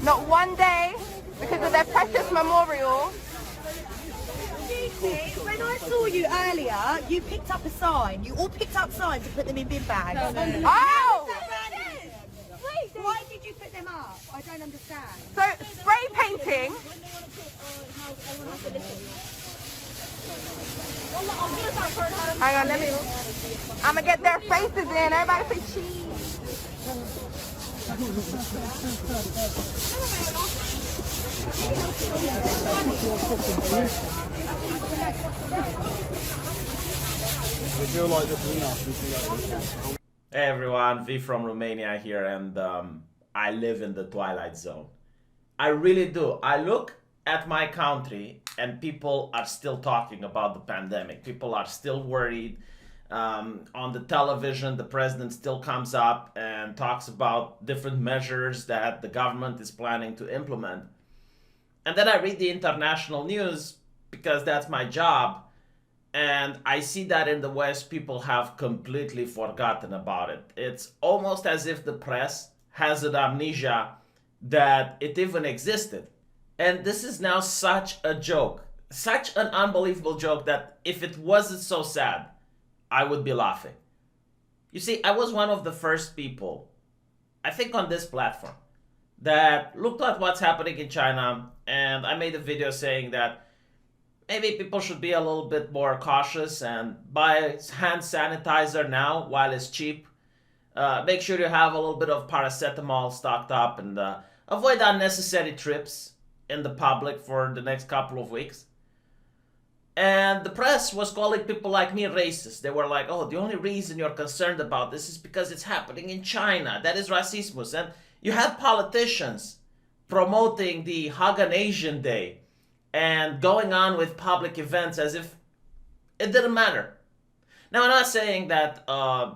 Not one day because of their precious memorial. When I saw you earlier, you picked up a sign. You all picked up signs and put them in bin bags. Oh! Why did you put them up? I don't understand. So spray painting. Hang on, I'm gonna get their faces in. Everybody say cheese. Hey everyone, V from Romania here, and I live in the Twilight Zone. I really do. I look at my country and people are still talking about the pandemic. People are still worried. On the television, the president still comes up and talks about different measures that the government is planning to implement. And then I read the international news because that's my job. And I see that in the West, people have completely forgotten about it. It's almost as if the press has an amnesia that it even existed. And this is now such a joke, such an unbelievable joke that if it wasn't so sad, I would be laughing. You see, I was one of the first people, I think on this platform, that looked at what's happening in China, and I made a video saying that maybe people should be a little bit more cautious and buy hand sanitizer now while it's cheap. Make sure you have a little bit of paracetamol stocked up and avoid unnecessary trips in the public for the next couple of weeks. And the press was calling people like me racist. They were like, oh, the only reason you're concerned about this is because it's happening in China. That is racism. And you had politicians promoting the Hug an Asian Day and going on with public events as if it didn't matter. Now, I'm not saying that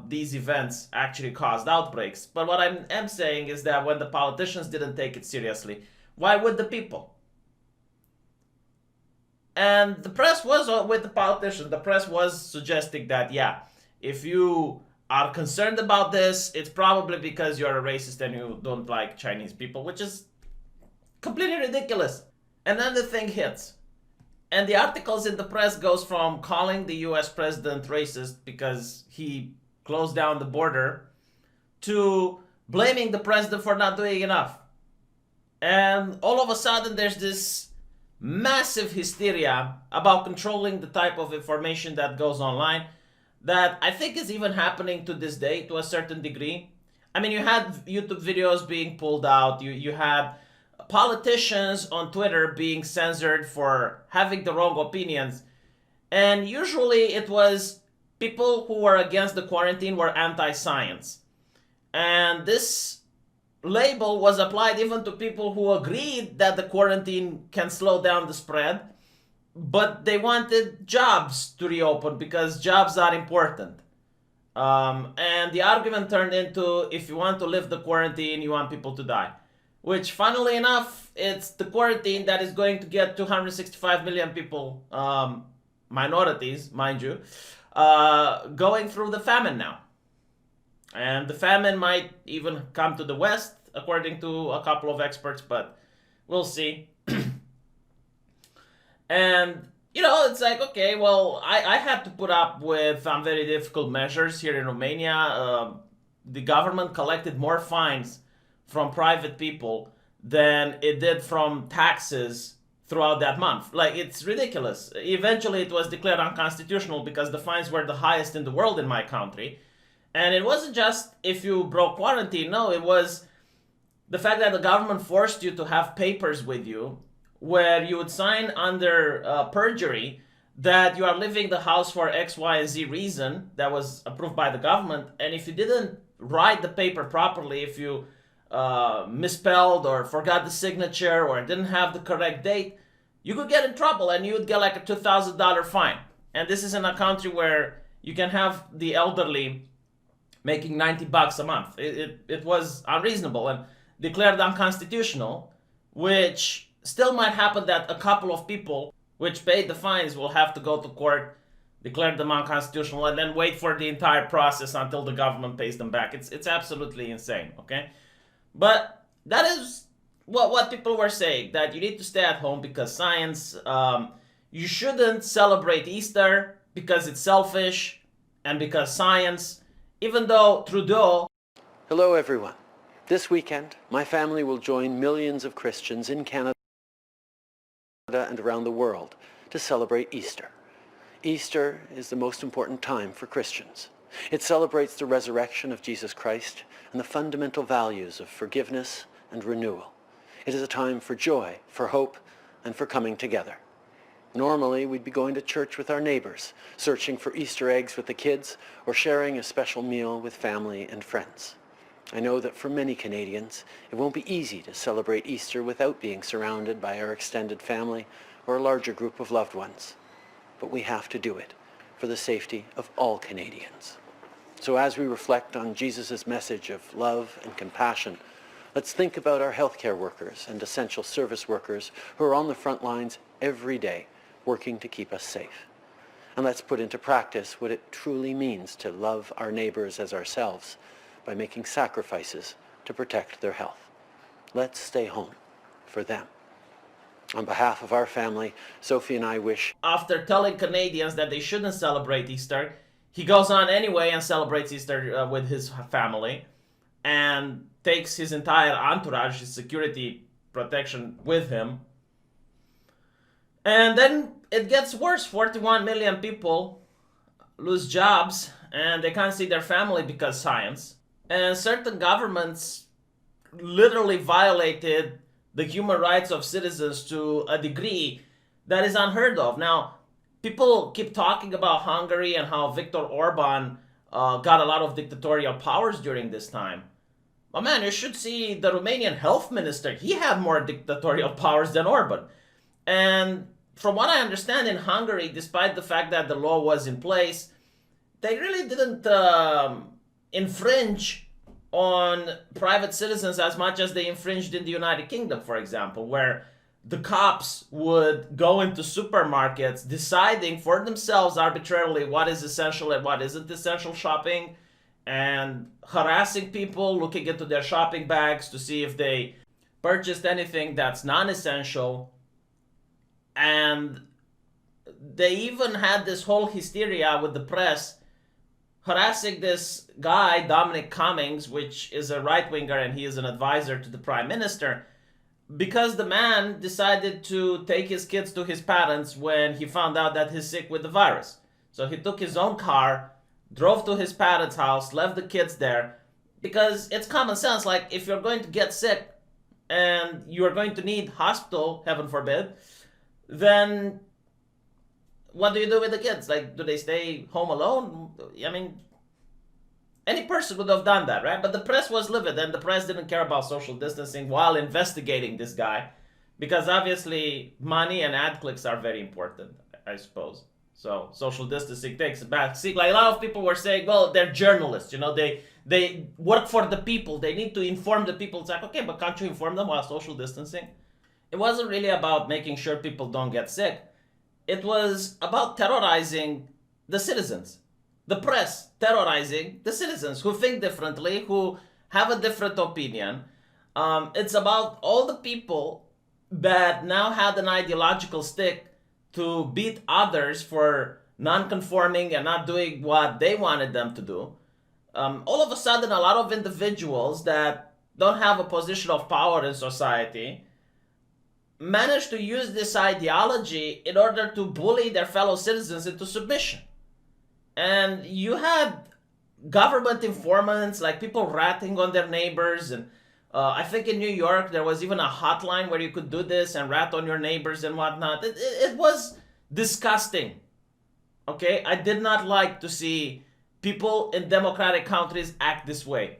these events actually caused outbreaks, but what I am saying is that when the politicians didn't take it seriously, why would the people? And the press was with the politicians. The press was suggesting that, yeah, if you are concerned about this, it's probably because you're a racist and you don't like Chinese people, which is completely ridiculous. And then the thing hits. And the articles in the press goes from calling the US president racist because he closed down the border to blaming the president for not doing enough. And all of a sudden there's this massive hysteria about controlling the type of information that goes online that I think is even happening to this day to a certain degree. I mean, you had YouTube videos being pulled out, you had politicians on Twitter being censored for having the wrong opinions, and usually it was people who were against the quarantine were anti-science. And this label was applied even to people who agreed that the quarantine can slow down the spread, but they wanted jobs to reopen because jobs are important. And the argument turned into, if you want to lift the quarantine, you want people to die. Which, funnily enough, it's the quarantine that is going to get 265 million people, minorities, mind you, going through the famine now. And the famine might even come to the West, according to a couple of experts, but we'll see. And, you know, it's like, okay, well, I had to put up with some very difficult measures here in Romania. The government collected more fines from private people than it did from taxes throughout that month. Like, it's ridiculous. Eventually, it was declared unconstitutional because the fines were the highest in the world in my country. And it wasn't just if you broke quarantine. No, it was the fact that the government forced you to have papers with you where you would sign under perjury that you are leaving the house for X, Y, and Z reason that was approved by the government. And if you didn't write the paper properly, if you misspelled or forgot the signature or didn't have the correct date, you could get in trouble and you would get like a $2,000 fine. And this is in a country where you can have the elderly making $90 a month. It was unreasonable and declared unconstitutional, which still might happen that a couple of people which paid the fines will have to go to court, declare them unconstitutional, and then wait for the entire process until the government pays them back. It's absolutely insane, okay? But that is what people were saying, that you need to stay at home because science, you shouldn't celebrate Easter because it's selfish and because science, even though Trudeau... Hello everyone. This weekend, my family will join millions of Christians in Canada and around the world to celebrate Easter. Easter is the most important time for Christians. It celebrates the resurrection of Jesus Christ and the fundamental values of forgiveness and renewal. It is a time for joy, for hope, and for coming together. Normally, we'd be going to church with our neighbors, searching for Easter eggs with the kids, or sharing a special meal with family and friends. I know that for many Canadians, it won't be easy to celebrate Easter without being surrounded by our extended family or a larger group of loved ones. But we have to do it for the safety of all Canadians. So as we reflect on Jesus' message of love and compassion, let's think about our healthcare workers and essential service workers who are on the front lines every day working to keep us safe. And let's put into practice what it truly means to love our neighbors as ourselves by making sacrifices to protect their health. Let's stay home for them. On behalf of our family, Sophie and I wish... After telling Canadians that they shouldn't celebrate Easter, he goes on anyway and celebrates Easter with his family and takes his entire entourage, his security protection with him. And then it gets worse. 41 million people lose jobs and they can't see their family because science. And certain governments literally violated the human rights of citizens to a degree that is unheard of. Now, people keep talking about Hungary and how Viktor Orban got a lot of dictatorial powers during this time. But man, you should see the Romanian health minister. He had more dictatorial powers than Orban. And from what I understand, in Hungary, despite the fact that the law was in place, they really didn't infringe on private citizens as much as they infringed in the United Kingdom, for example, where the cops would go into supermarkets deciding for themselves arbitrarily what is essential and what isn't essential shopping, and harassing people, looking into their shopping bags to see if they purchased anything that's non-essential. And they even had this whole hysteria with the press harassing this guy, Dominic Cummings, which is a right-winger and he is an advisor to the Prime Minister, because the man decided to take his kids to his parents when he found out that he's sick with the virus. So he took his own car, drove to his parents' house, left the kids there, because it's common sense. Like, if you're going to get sick and you're going to need hospital, heaven forbid, then what do you do with the kids? Like, do they stay home alone? I mean, any person would have done that, right? But the press was livid, and the press didn't care about social distancing while investigating this guy, because obviously money and ad clicks are very important, I suppose. So social distancing takes a back seat. Like, a lot of people were saying, well, they're journalists, you know, they work for the people. They need to inform the people. It's like, okay, but can't you inform them while social distancing? It wasn't really about making sure people don't get sick. It was about terrorizing the citizens. The press terrorizing the citizens who think differently, who have a different opinion. It's about all the people that now had an ideological stick to beat others for non-conforming and not doing what they wanted them to do. All of a sudden, a lot of individuals that don't have a position of power in society managed to use this ideology in order to bully their fellow citizens into submission. And you had government informants, like people ratting on their neighbors. And I think in New York, there was even a hotline where you could do this and rat on your neighbors and whatnot. It was disgusting. Okay? I did not like to see people in democratic countries act this way.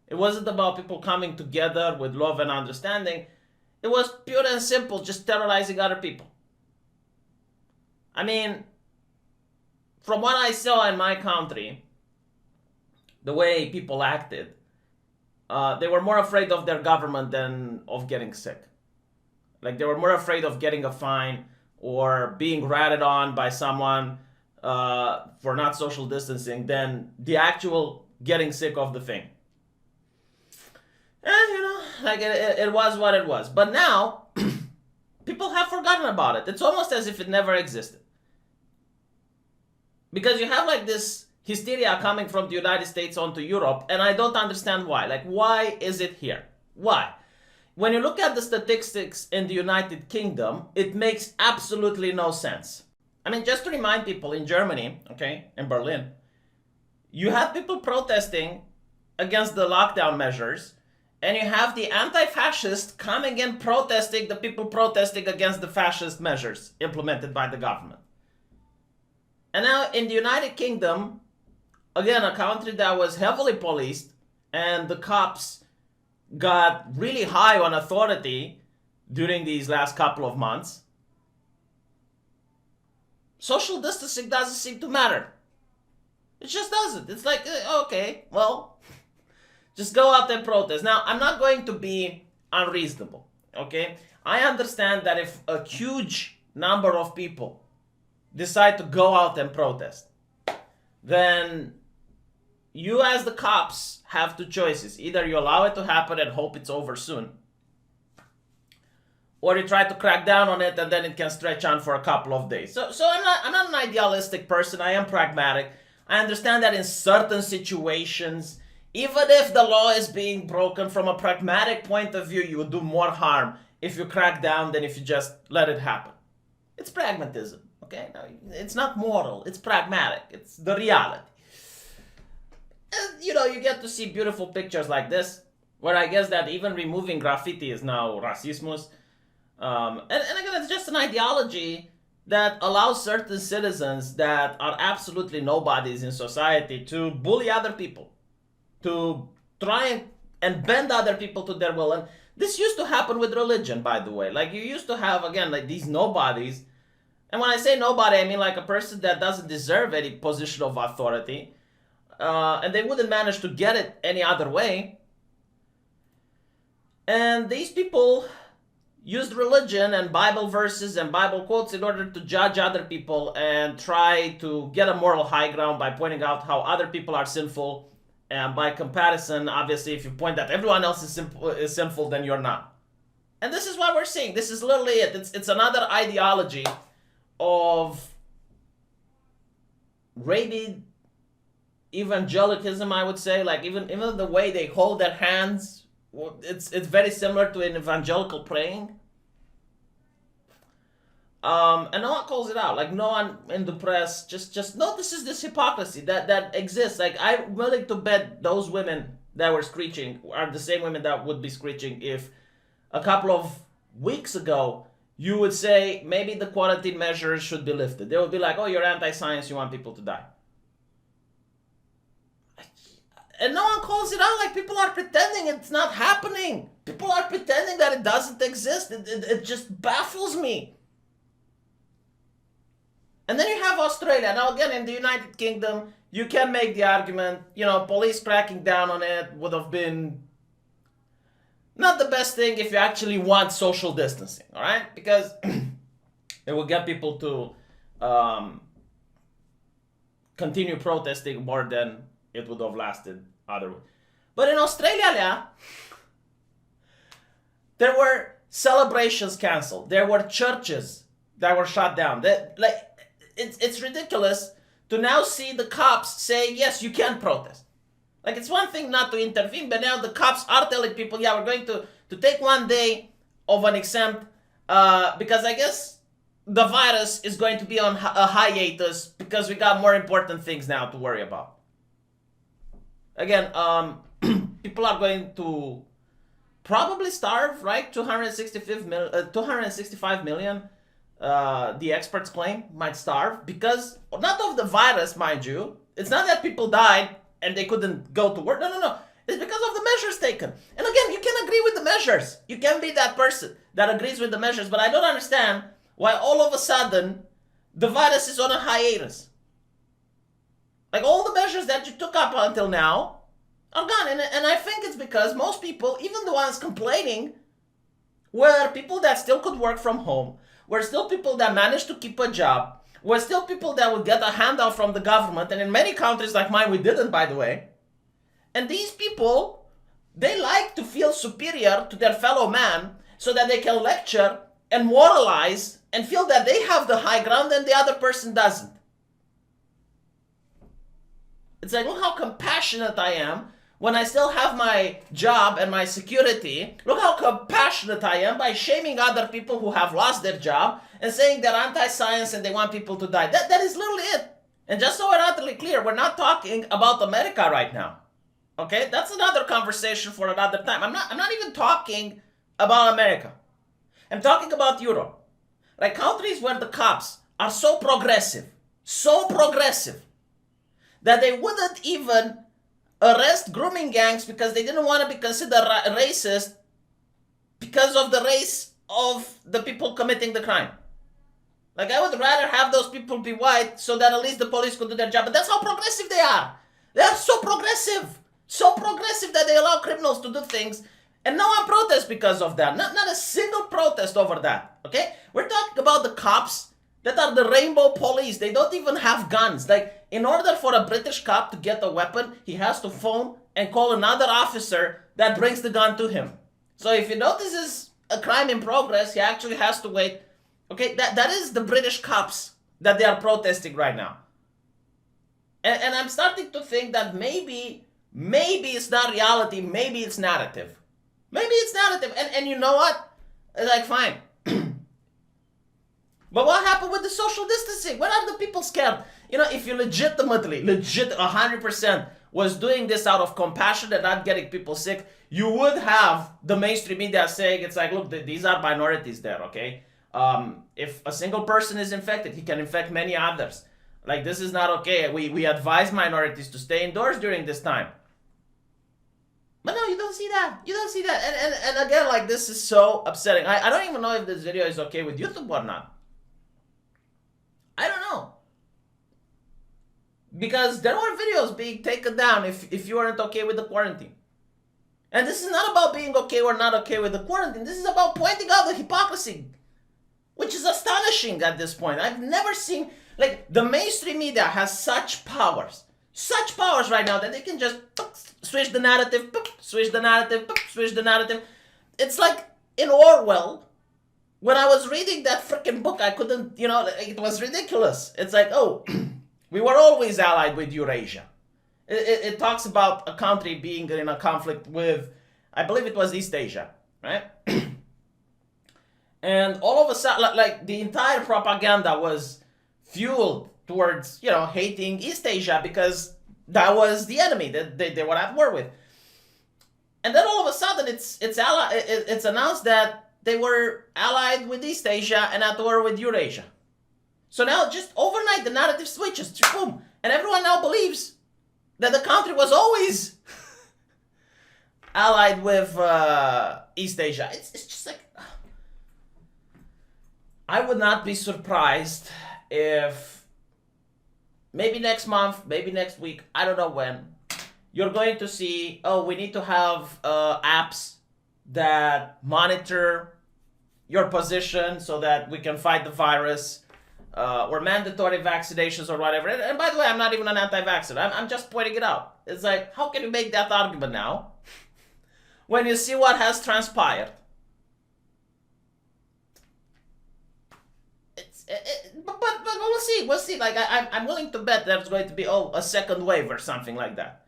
It wasn't about people coming together with love and understanding. It was pure and simple, just terrorizing other people. I mean, from what I saw in my country, the way people acted, they were more afraid of their government than of getting sick. Like, they were more afraid of getting a fine or being ratted on by someone for not social distancing than the actual getting sick of the thing. And, you know, Like it was what it was. But now, people have forgotten about it. It's almost as if it never existed. Because you have like this hysteria coming from the United States onto Europe, and I don't understand why. Like, why is it here? Why? When you look at the statistics in the United Kingdom, it makes absolutely no sense. I mean, just to remind people, in Germany, okay, in Berlin, you have people protesting against the lockdown measures, and you have the anti-fascists coming in protesting the people protesting against the fascist measures implemented by the government. And now in the United Kingdom, again, a country that was heavily policed, and the cops got really high on authority during these last couple of months, social distancing doesn't seem to matter. It just doesn't. It's like, okay, well, just go out and protest. Now, I'm not going to be unreasonable, okay? I understand that if a huge number of people decide to go out and protest, then you as the cops have two choices. Either you allow it to happen and hope it's over soon, or you try to crack down on it and then it can stretch on for a couple of days. So I'm not an idealistic person. I am pragmatic. I understand that in certain situations, even if the law is being broken, from a pragmatic point of view, you would do more harm if you crack down than if you just let it happen. It's pragmatism, okay? No, it's not moral. It's pragmatic. It's the reality. And, you know, you get to see beautiful pictures like this, where I guess that even removing graffiti is now racismus. And again, it's just an ideology that allows certain citizens that are absolutely nobodies in society to bully other people, to try and bend other people to their will. And this used to happen with religion, by the way. Like, you used to have, again, like these nobodies. And when I say nobody, I mean like a person that doesn't deserve any position of authority. And they wouldn't manage to get it any other way. And these people used religion and Bible verses and Bible quotes in order to judge other people and try to get a moral high ground by pointing out how other people are sinful. And by comparison, obviously, if you point that everyone else is sinful, then you're not. And this is what we're seeing. This is literally it. It's another ideology of rabid evangelicism, I would say. Like, even the way they hold their hands, it's very similar to an evangelical praying. And no one calls it out. Like, no one in the press just notices this hypocrisy that exists. Like, I'm willing to bet those women that were screeching are the same women that would be screeching if a couple of weeks ago you would say maybe the quarantine measures should be lifted. They would be like, oh, you're anti-science, you want people to die. And no one calls it out. Like, people are pretending it's not happening. People are pretending that it doesn't exist. It just baffles me. And then you have Australia. Now, again, in the United Kingdom, you can make the argument, you know, police cracking down on it would have been not the best thing if you actually want social distancing, all right? Because it will get people to continue protesting more than it would have lasted otherwise. But in Australia, there were celebrations canceled. There were churches that were shut down. It's ridiculous to now see the cops say, yes, you can protest. Like, it's one thing not to intervene, but now the cops are telling people, yeah, we're going to take 1 day of an exempt because I guess the virus is going to be on a hiatus because we got more important things now to worry about. Again, people are going to probably starve, right? 265 million, the experts claim, might starve because, not of the virus, mind you. It's not that people died and they couldn't go to work. No. It's because of the measures taken. And again, you can agree with the measures. You can be that person that agrees with the measures, but I don't understand why all of a sudden the virus is on a hiatus. Like, all the measures that you took up until now are gone. And I think it's because most people, even the ones complaining, were people that still could work from home, were still people that managed to keep a job, were still people that would get a handout from the government. And in many countries like mine, we didn't, by the way. And these people They like to feel superior to their fellow man so that they can lecture and moralize and feel that they have the high ground and the other person doesn't. It's like, look how compassionate I am when I still have my job and my security. Look how compassionate I am by shaming other people who have lost their job and saying they're anti-science and they want people to die. That is literally it. And just so we're utterly clear, we're not talking about America right now. Okay? That's another conversation for another time. I'm not even talking about America. I'm talking about Europe. Like countries where the cops are so progressive, that they wouldn't even arrest grooming gangs because they didn't want to be considered racist because of the race of the people committing the crime. Like, I would rather have those people be white so that at least the police could do their job. But that's how progressive they are. They are so progressive that they allow criminals to do things. And no one protests because of that. Not a single protest over that. Okay? We're talking about the cops that are the rainbow police. They don't even have guns. Like, in order for a British cop to get a weapon, he has to phone and call another officer that brings the gun to him. So if he notices a crime in progress, he actually has to wait. Okay, that is the British cops that they are protesting right now. And I'm starting to think that maybe it's not reality, maybe it's narrative. Maybe it's narrative. And you know what? It's like, fine. But what happened with the social distancing? When are the people scared? You know, if you legit 100% was doing this out of compassion and not getting people sick, you would have the mainstream media saying, it's like, look, these are minorities there, okay? If a single person is infected, he can infect many others. Like, this is not okay. We advise minorities to stay indoors during this time. But no, you don't see that. You don't see that. And again, like, this is so upsetting. I don't even know if this video is okay with YouTube or not. I don't know. Because there were videos being taken down if you weren't okay with the quarantine. And this is not about being okay or not okay with the quarantine. This is about pointing out the hypocrisy, which is astonishing at this point. I've never seen, like, the mainstream media has such powers right now that they can just switch the narrative, switch the narrative. It's like in Orwell, when I was reading that freaking book, I couldn't, it was ridiculous. It's like, oh, we were always allied with Eurasia. It talks about a country being in a conflict with, I believe it was East Asia, right? And all of a sudden, like the entire propaganda was fueled towards, hating East Asia because that was the enemy that they were at war with. And then all of a sudden, it's announced that they were allied with East Asia and at war with Eurasia. So now, just overnight, the narrative switches, boom, and everyone now believes that the country was always allied with East Asia. It's just like, I would not be surprised if maybe next month, maybe next week, I don't know when, you're going to see, oh, we need to have apps that monitor your position so that we can fight the virus, or mandatory vaccinations or whatever. And by the way, I'm not even an anti-vaxxer. I'm just pointing it out. It's like, how can you make that argument now when you see what has transpired? But we'll see. We'll see. Like, I'm willing to bet there's going to be a second wave or something like that.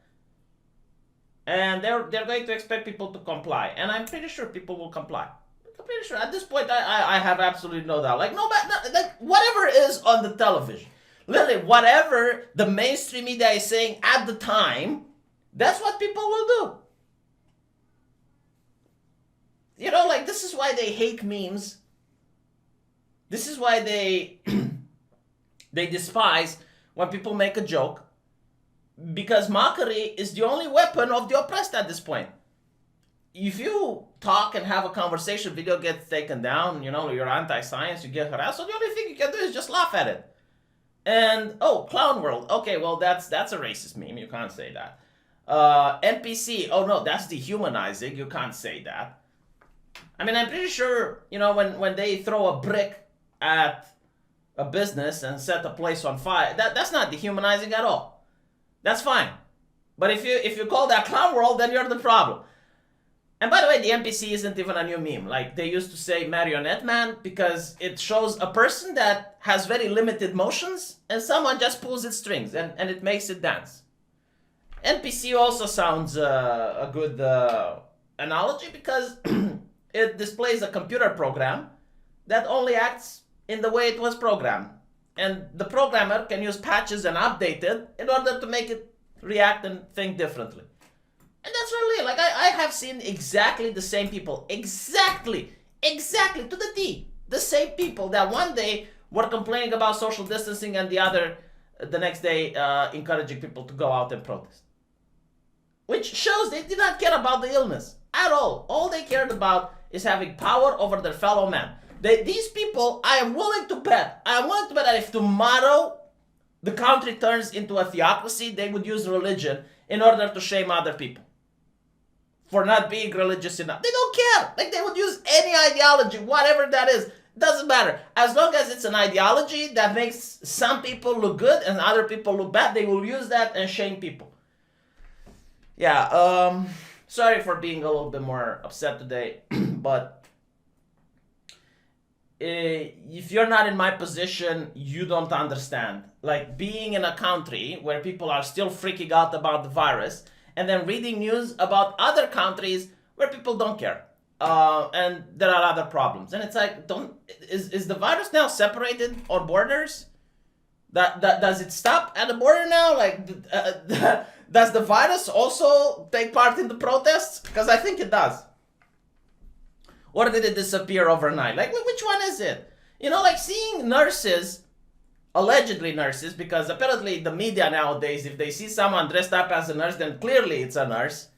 And they're going to expect people to comply. And I'm pretty sure people will comply. I'm pretty sure. At this point, I have absolutely no doubt. Like, like whatever is on the television, literally whatever the mainstream media is saying at the time, that's what people will do. Like, this is why they hate memes. This is why they despise when people make a joke. Because mockery is the only weapon of the oppressed at this point. If you talk and have a conversation, video gets taken down, you're anti-science, you get harassed, so the only thing you can do is just laugh at it. And, oh, clown world. Okay, well, that's a racist meme. You can't say that. NPC. Oh, no, that's dehumanizing. You can't say that. I mean, I'm pretty sure, when they throw a brick at a business and set a place on fire, that's not dehumanizing at all. That's fine. But if you call that clown world, then you're the problem. And by the way, the NPC isn't even a new meme. Like, they used to say marionette man because it shows a person that has very limited motions and someone just pulls its strings and it makes it dance. NPC also sounds a good analogy because it displays a computer program that only acts in the way it was programmed. And the programmer can use patches and update it in order to make it react and think differently. And that's really, like, I have seen exactly the same people, exactly to the T. The same people that one day were complaining about social distancing and the next day, encouraging people to go out and protest. Which shows they did not care about the illness at all. All they cared about is having power over their fellow man. These people, I am willing to bet that if tomorrow the country turns into a theocracy, they would use religion in order to shame other people for not being religious enough. They don't care. Like, they would use any ideology, whatever that is. Doesn't matter. As long as it's an ideology that makes some people look good and other people look bad, they will use that and shame people. Yeah, sorry for being a little bit more upset today, but if you're not in my position, you don't understand. Like, being in a country where people are still freaking out about the virus and then reading news about other countries where people don't care. And there are other problems. And it's like, is the virus now separated on borders? Does it stop at the border now? Like, does the virus also take part in the protests? Because I think it does. Or did it disappear overnight? Like, which one is it? You know, like, seeing nurses, allegedly nurses, because apparently the media nowadays, if they see someone dressed up as a nurse, then clearly it's a nurse.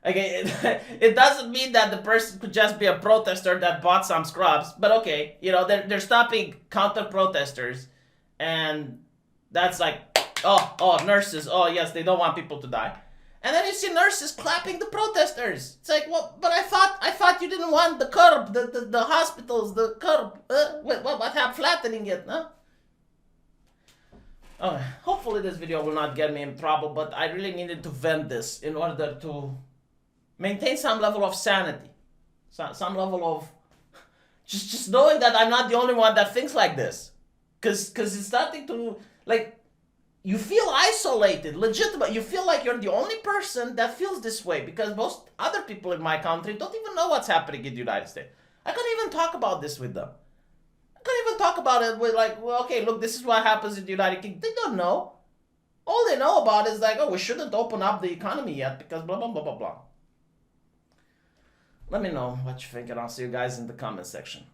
Okay, it doesn't mean that the person could just be a protester that bought some scrubs, but okay, you know, they're stopping counter-protesters, and that's like, oh, nurses, oh yes, they don't want people to die. And then you see nurses clapping the protesters. It's like, well, but I thought you didn't want the curb, the hospitals, the curb. What happened? Flattening it, huh? Oh, hopefully this video will not get me in trouble, but I really needed to vent this in order to maintain some level of sanity, some level of just knowing that I'm not the only one that thinks like this, because it's starting to, like, you feel isolated, legitimate. You feel like you're the only person that feels this way, because most other people in my country don't even know what's happening in the United States. I can't even talk about this with them. I can't even talk about it with, like, well, okay, look, this is what happens in the United Kingdom. They don't know. All they know about is like, oh, we shouldn't open up the economy yet because blah, blah, blah, blah, blah. Let me know what you think, and I'll see you guys in the comment section.